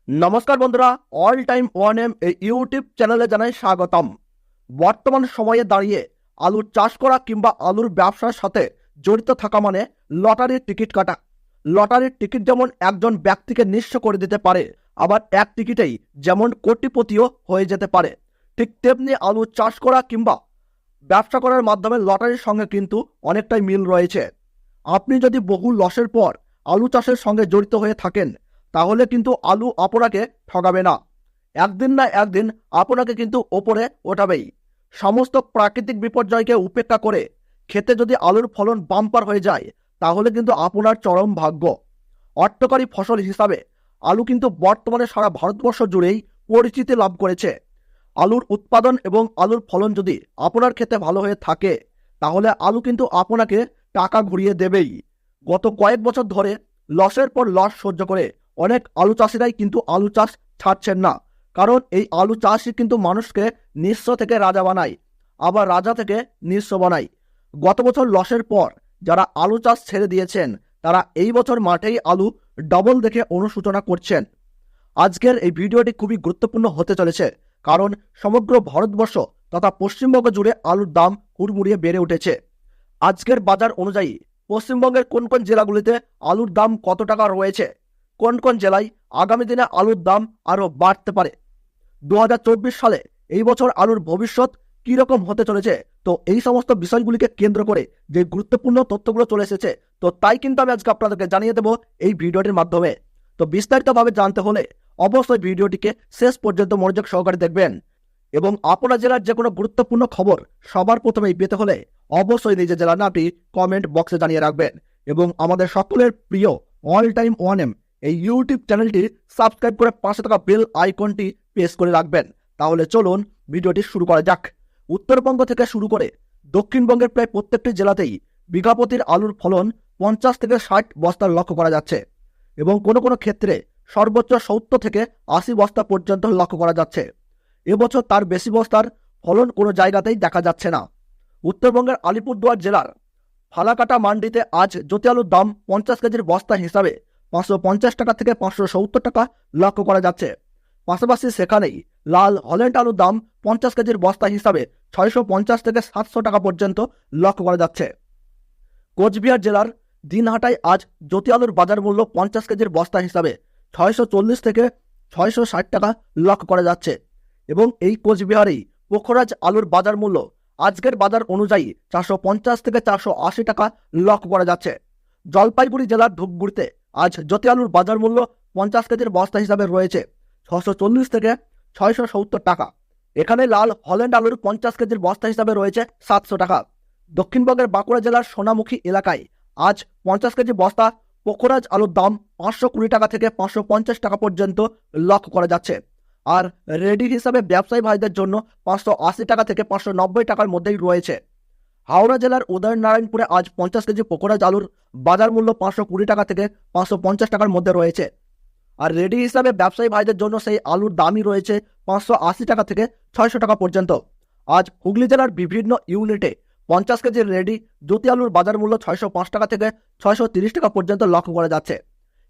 নমস্কার বন্ধুরা, all time one M এই ইউটিউব চ্যানেলে জানাই স্বাগতম। বর্তমান সময়ে দাঁড়িয়ে আলুর চাষ করা কিংবা আলুর ব্যবসার সাথে জড়িত থাকা মানে লটারির টিকিট কাটা। লটারির টিকিট যেমন একজন ব্যক্তিকে নিঃস্ব করে দিতে পারে, আবার এক টিকিটেই যেমন কোটিপতিও হয়ে যেতে পারে, ঠিক তেমনি আলু চাষ করা কিংবা ব্যবসা করার মাধ্যমে লটারির সঙ্গে কিন্তু অনেকটাই মিল রয়েছে। আপনি যদি বহু লসের পর আলু চাষের সঙ্গে জড়িত হয়ে থাকেন, তাহলে কিন্তু আলু আপনাকে ঠকাবে না। একদিন না একদিন আপনাকে কিন্তু ওপরে ওঠাবেই। সমস্ত প্রাকৃতিক বিপর্যয়কে উপেক্ষা করে খেতে যদি আলুর ফলন বাম্পার হয়ে যায়, তাহলে কিন্তু আপনার চরম ভাগ্য। অর্থকরী ফসল হিসাবে আলু কিন্তু বর্তমানে সারা ভারতবর্ষ জুড়েই পরিচিতি লাভ করেছে। আলুর উৎপাদন এবং আলুর ফলন যদি আপনার খেতে ভালো হয়ে থাকে, তাহলে আলু কিন্তু আপনাকে টাকা ঘুরিয়ে দেবেই। গত কয়েক বছর ধরে লসের পর লস সহ্য করে অনেক আলু চাষিরাই কিন্তু আলু চাষ ছাড়ছেন না, কারণ এই আলু চাষই কিন্তু মানুষকে নিঃস্ব থেকে রাজা বানায়, আবার রাজা থেকে নিঃস্ব বানায়। গত বছর লসের পর যারা আলু চাষ ছেড়ে দিয়েছেন, তারা এই বছর মাঠেই আলু ডবল দেখে অনুশোচনা করছেন। আজকের এই ভিডিওটি খুবই গুরুত্বপূর্ণ হতে চলেছে, কারণ সমগ্র ভারতবর্ষ তথা পশ্চিমবঙ্গ জুড়ে আলুর দাম হুড়মুড়িয়ে বেড়ে উঠেছে। আজকের বাজার অনুযায়ী পশ্চিমবঙ্গের কোন কোন জেলাগুলিতে আলুর দাম কত টাকা রয়েছে, কোন কোন জেলায় আগামী দিনে আলুর দাম আরও বাড়তে পারে, 2024 সালে এই বছর আলুর ভবিষ্যৎ কীরকম হতে চলেছে, তো এই সমস্ত বিষয়গুলিকে কেন্দ্র করে যে গুরুত্বপূর্ণ তথ্যগুলো চলে এসেছে, তো তাই কিন্তু আমি আজকে আপনাদেরকে জানিয়ে দেবো এই ভিডিওটির মাধ্যমে। তো বিস্তারিতভাবে জানতে হলে অবশ্যই ভিডিওটিকে শেষ পর্যন্ত মনোযোগ সহকারে দেখবেন, এবং আপনার জেলার যে কোনো গুরুত্বপূর্ণ খবর সবার প্রথমেই পেতে হলে অবশ্যই নিজের জেলার নামটি কমেন্ট বক্সে জানিয়ে রাখবেন, এবং আমাদের সকলের প্রিয় অল টাইম ওয়ান এম এই ইউটিউব চ্যানেলটি সাবস্ক্রাইব করে পাশে থাকা বেল আইকনটি প্রেস করে রাখবেন। তাহলে চলুন ভিডিওটি শুরু করা যাক। উত্তরবঙ্গ থেকে শুরু করে দক্ষিণবঙ্গের প্রায় প্রত্যেকটি জেলাতেই বিঘাপতির আলুর ফলন 50 থেকে 60 বস্তার লক্ষ্য করা যাচ্ছে, এবং কোনো কোনো ক্ষেত্রে সর্বোচ্চ 70 থেকে 80 বস্তা পর্যন্ত লক্ষ্য করা যাচ্ছে। এবছর তার বেশি বস্তার ফলন কোনো জায়গাতেই দেখা যাচ্ছে না। উত্তরবঙ্গের আলিপুরদুয়ার জেলার ফালাকাটা মান্ডিতে আজ জ্যোতি আলুর দাম 50 কেজির বস্তা হিসাবে 550 টাকা থেকে 570 টাকা লক্ষ্য করা যাচ্ছে। পাশাপাশি সেখানেই লাল হল্যান্ড আলুর দাম 50 কেজির বস্তা হিসাবে 650 থেকে 700 টাকা পর্যন্ত লক্ষ্য করা যাচ্ছে। কোচবিহার জেলার দিনহাটায় আজ জ্যোতি আলুর বাজার মূল্য 50 কেজির বস্তা হিসাবে 640 থেকে 660 টাকা লক্ষ্য করা যাচ্ছে, এবং এই কোচবিহারেই পোখরাজ আলুর বাজার মূল্য আজকের বাজার অনুযায়ী 450 থেকে 480 টাকা লক্ষ্য করা যাচ্ছে। জলপাইগুড়ি জেলার ধূপগুড়িতে আজ জ্যোতি আলুর বাজার মূল্য 50 কেজির বস্তা হিসাবে রয়েছে 640 থেকে 670 টাকা। এখানে লাল হল্যান্ড আলুর 50 কেজির বস্তা হিসাবে রয়েছে 700 টাকা। দক্ষিণবঙ্গের বাঁকুড়া জেলার সোনামুখী এলাকায় আজ 50 কেজি বস্তা পোখরাজ আলুর দাম 520 টাকা থেকে 550 টাকা পর্যন্ত লক্ষ্য করা যাচ্ছে। আর রেডি হিসাবে ব্যবসায়ী ভাইদের জন্য 580 টাকা থেকে 590 টাকার মধ্যেই রয়েছে। হাওড়া জেলার উদয়নারায়ণপুরে আজ 50 কেজি পোখরাজ আলুর বাজার মূল্য 520 টাকা থেকে 550 টাকার মধ্যে রয়েছে। আর রেডি হিসাবে ব্যবসায়ী ভাইদের জন্য সেই আলুর দামই রয়েছে 580 টাকা থেকে 600 টাকা পর্যন্ত। আজ হুগলি জেলার বিভিন্ন ইউনিটে 50 কেজির রেডি জ্যোতি আলুর বাজার মূল্য 605 টাকা থেকে 630 টাকা পর্যন্ত লক্ষ্য করা যাচ্ছে,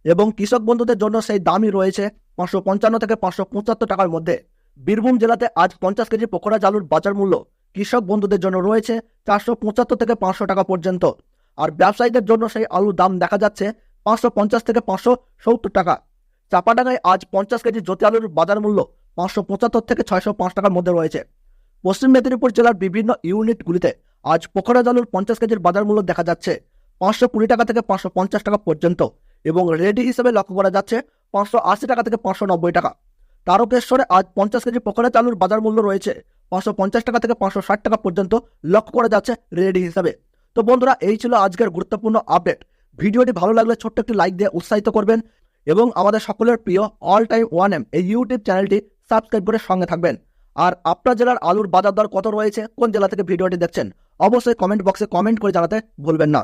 এবং কৃষক বন্ধুদের জন্য সেই দামই রয়েছে 555 থেকে 575 টাকার মধ্যে। বীরভূম জেলাতে আজ 50 কেজি পোখরাজ আলুর বাজার মূল্য কৃষক বন্ধুদের জন্য রয়েছে 475 থেকে 500 টাকা পর্যন্ত, আর ব্যবসায়ীদের জন্য সেই আলুর দাম দেখা যাচ্ছে 550 থেকে 570 টাকা। চাপাডাঙ্গায় আজ 50 কেজি জ্যোতি আলুর বাজার মূল্য 575 থেকে 605 টাকার মধ্যে রয়েছে। পশ্চিম মেদিনীপুর জেলার বিভিন্ন ইউনিটগুলিতে আজ পোখরাজ আলুর 50 কেজির বাজার মূল্য দেখা যাচ্ছে 520 টাকা থেকে 550 টাকা পর্যন্ত, এবং রেডি হিসেবে লক্ষ্য করা যাচ্ছে 580 টাকা থেকে 590 টাকা। তারকেশ্বরে আজ 50 কেজি পোখরাজ আলুর বাজার মূল্য রয়েছে 550 টাকা থেকে 560 টাকা পর্যন্ত লক্ষ্য করা যাচ্ছে রেডি হিসাবে। তো বন্ধুরা, এই ছিল আজকের গুরুত্বপূর্ণ আপডেট। ভিডিওটি ভালো লাগলে ছোট্ট একটি লাইক দিয়ে উৎসাহিত করবেন, এবং আমাদের সকলের প্রিয় অল টাইম ওয়ান এম এই ইউটিউব চ্যানেলটি সাবস্ক্রাইব করে সঙ্গে থাকবেন। আর আপনার জেলার আলুর বাজার দর কত রয়েছে, কোন জেলা থেকে ভিডিওটি দেখছেন, অবশ্যই কমেন্ট বক্সে কমেন্ট করে জানাতে ভুলবেন না।